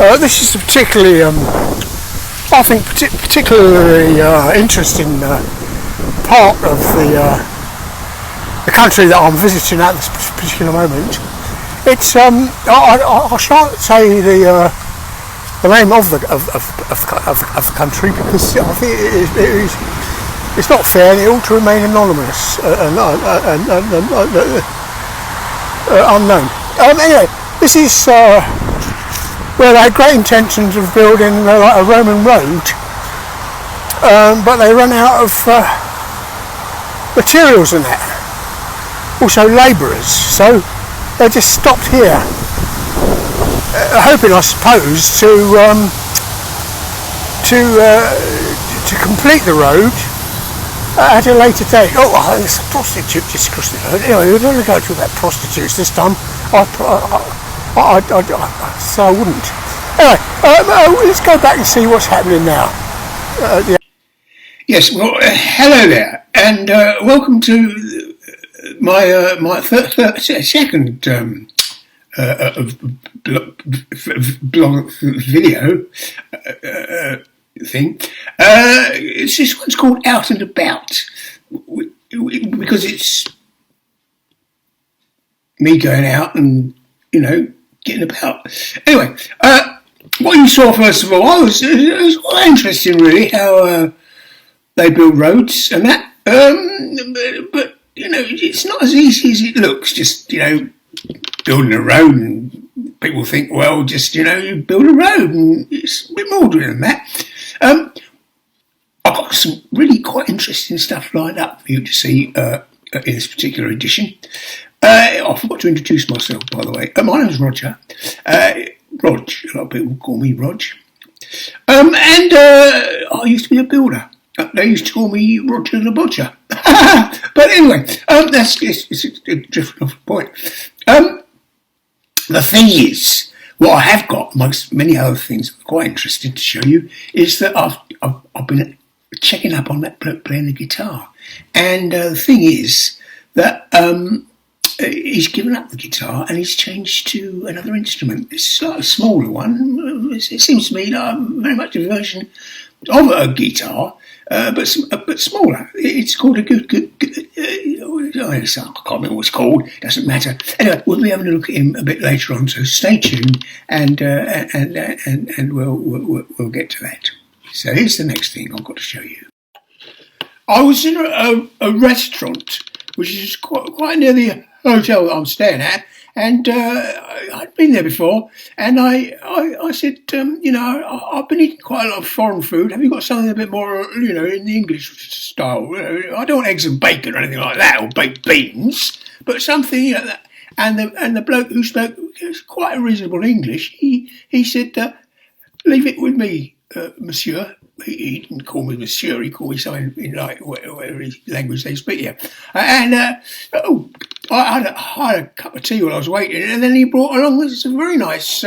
This is a particularly, I think, particularly interesting part of the country that I'm visiting at this particular moment. It's I shan't say the name of the country because I think it's not fair and it ought to remain anonymous and unknown. Anyway, this is where they had great intentions of building like a Roman road, but they ran out of materials and that. Also labourers, so they just stopped here, hoping, I suppose, to complete the road at a later date. Oh, I think it's a prostitute just crossing the road. Anyway, we're going to go through about prostitutes this time. So I wouldn't. Anyway, let's go back and see what's happening now. Yes, well, hello there, and welcome to my second blog video thing. This one's called Out and About because it's me going out and getting about. Anyway, what you saw first of all, it was quite interesting, really, how they build roads and that. But it's not as easy as it looks. Just building a road, and people think, well, just you build a road, and it's a bit more than that. I've got some really quite interesting stuff lined up for you to see in this particular edition. I forgot to introduce myself, by the way. My name's Roger. Rog, a lot of people call me Rog. And I used to be a builder. They used to call me Roger the Butcher. But anyway, it's a drift off the point. The thing is, what I have got, amongst many other things quite interesting to show you, is that I've been checking up on that bloke playing the guitar. And the thing is that he's given up the guitar and he's changed to another instrument. It's like a smaller one. It seems to me like very much a version of a guitar, but smaller. It's called a good. I can't remember what it's called. Doesn't matter. Anyway, we'll be having a look at him a bit later on. So stay tuned, and we'll get to that. So here's the next thing I've got to show you. I was in a restaurant which is quite near the hotel that I'm staying at, and I'd been there before, and I said, I've been eating quite a lot of foreign food. Have you got something a bit more, in the English style? I don't want eggs and bacon or anything like that, or baked beans, but something like that. And the bloke who spoke quite a reasonable English, he said, leave it with me, monsieur. He didn't call me monsieur, he called me something in like whatever language they speak here. And I had a cup of tea while I was waiting, and then he brought along this very nice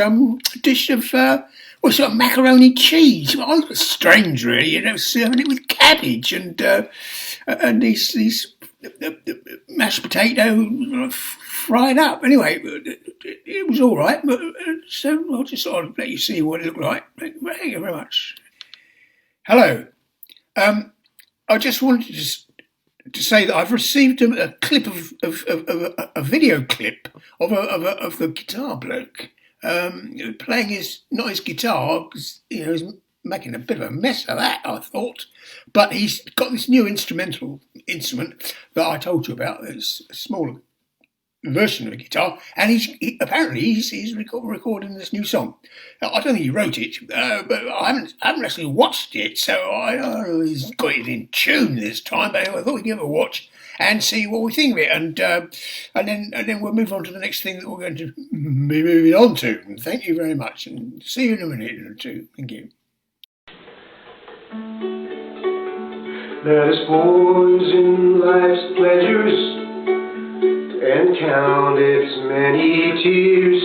dish of sort of macaroni cheese. Well, it was strange, really, serving it with cabbage and these mashed potato fried up. Anyway, it was all right, but so I'll just sort of let you see what it looked like. Thank you very much. Hello. I just wanted to say that I've received a clip of a video clip of the guitar bloke playing not his guitar, because he's making a bit of a mess of that, I thought. But he's got this new instrument that I told you about. It's a smaller version of a guitar, and he's recording this new song. I don't think he wrote it, but I haven't actually watched it, so I don't know if he's got it in tune this time. But anyway, I thought we'd give it a watch and see what we think of it, and then we'll move on to the next thing that we're going to be moving on to. And thank you very much, and see you in a minute or two. Thank you. There's poise in life's pleasures, and count its many tears,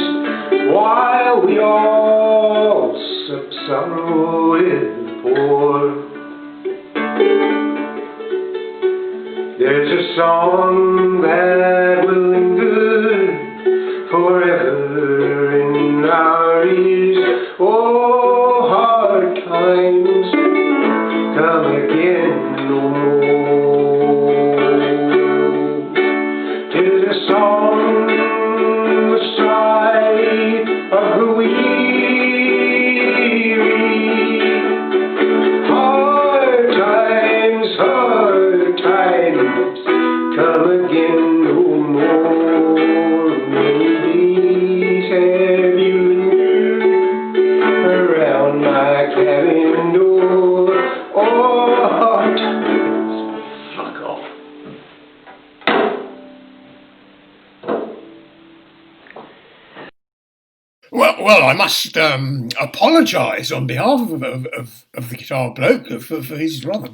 while we all sup sorrow with the poor. There's a song that will linger forever in our ears. Oh, Well, I must apologise on behalf of the guitar bloke for his rather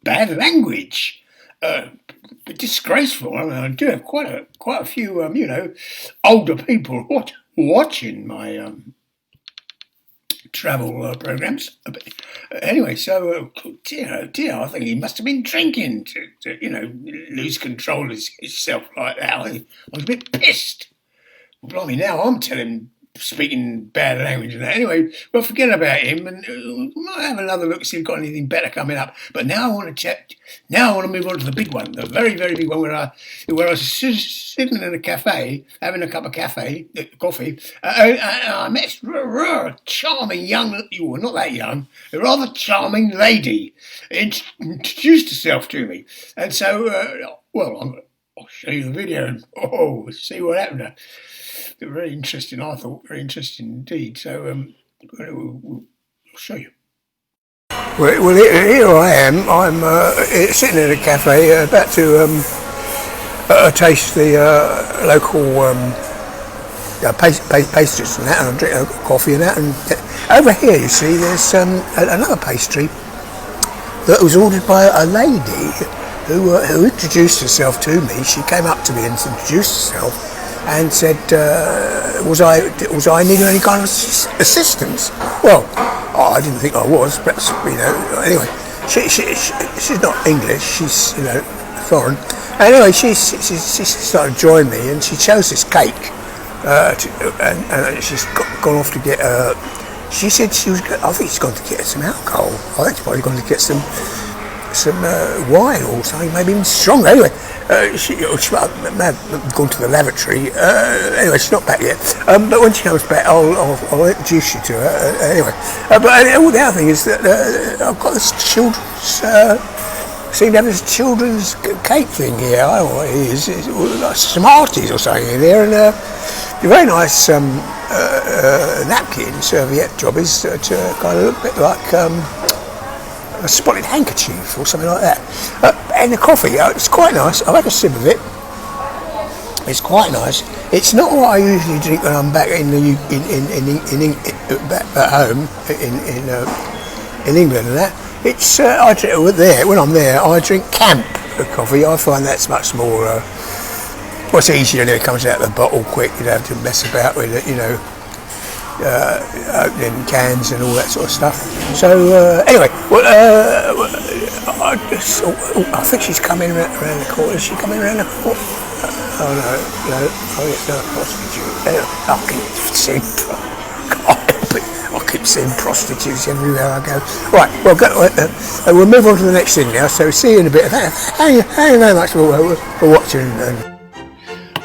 bad language. Disgraceful. I mean, I do have quite a few, older people watching my travel programs. Anyway, so dear, oh dear, I think he must have been drinking to lose control of himself like that. I was a bit pissed. Well, blimey, now I'm telling speaking bad language and that. Anyway, well, forget about him, and we might have another look, see if we've got anything better coming up. But now I want to check. Now I want to move on to the big one, the very, very big one, where I was sitting in a cafe having a cup of coffee. I met a charming young, well, not that young, a rather charming lady. Introduced herself to me, and so I'll show you the video and see what happened. Very interesting, I thought. Very interesting indeed. So we'll show you. Well, here I am. I'm sitting in a cafe about to taste the local pastries and that, and drink coffee and that. And over here, you see, there's another pastry that was ordered by a lady who introduced herself to me. She came up to me and introduced herself and said, was I needing any kind of assistance? Well, I didn't think I was, but anyway, she's not English, she's foreign. Anyway, she started to join me, and she chose this cake, and she's gone off to get. She said I think she's gone to get some alcohol. I think she's probably gone to get some wine or something, maybe even stronger. Anyway, she may have gone to the lavatory. Anyway, she's not back yet. But when she comes back, I'll introduce you to her. Anyway, but the other thing is that I've got this children's. Seem to have this children's cake thing here. I don't know what it is. It's like Smarties or something in there, and a very nice napkin, serviette job is to kind of look a bit like a spotted handkerchief or something like that. And the coffee, it's quite nice. I've had a sip of it. It's quite nice. It's not what I usually drink when I'm back back at home in England and that. It's I drink when I'm there. I drink camp coffee. I find that's much more. It's easier and it comes out of the bottle quick. You don't have to mess about with it. Opening cans and all that sort of stuff. So anyway, I think she's coming around the corner. Is she coming around the corner? Oh no, it's not a prostitute. I keep seeing prostitutes everywhere I go. Right, well, we'll move on to the next thing now. So see you in a bit. Thank you very much for watching.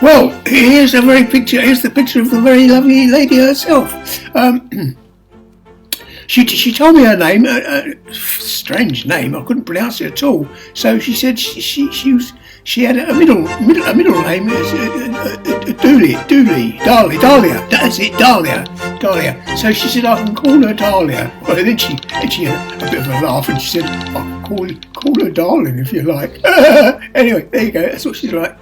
Well, here's the picture of the very lovely lady herself. She told me her name, strange name. I couldn't pronounce it at all. So she said she had a middle name, Dahlia. That's it, Dahlia. So she said I can call her Dahlia. Well, then she had a bit of a laugh and she said, I'll call her darling if you like. Anyway, there you go. That's what she's like.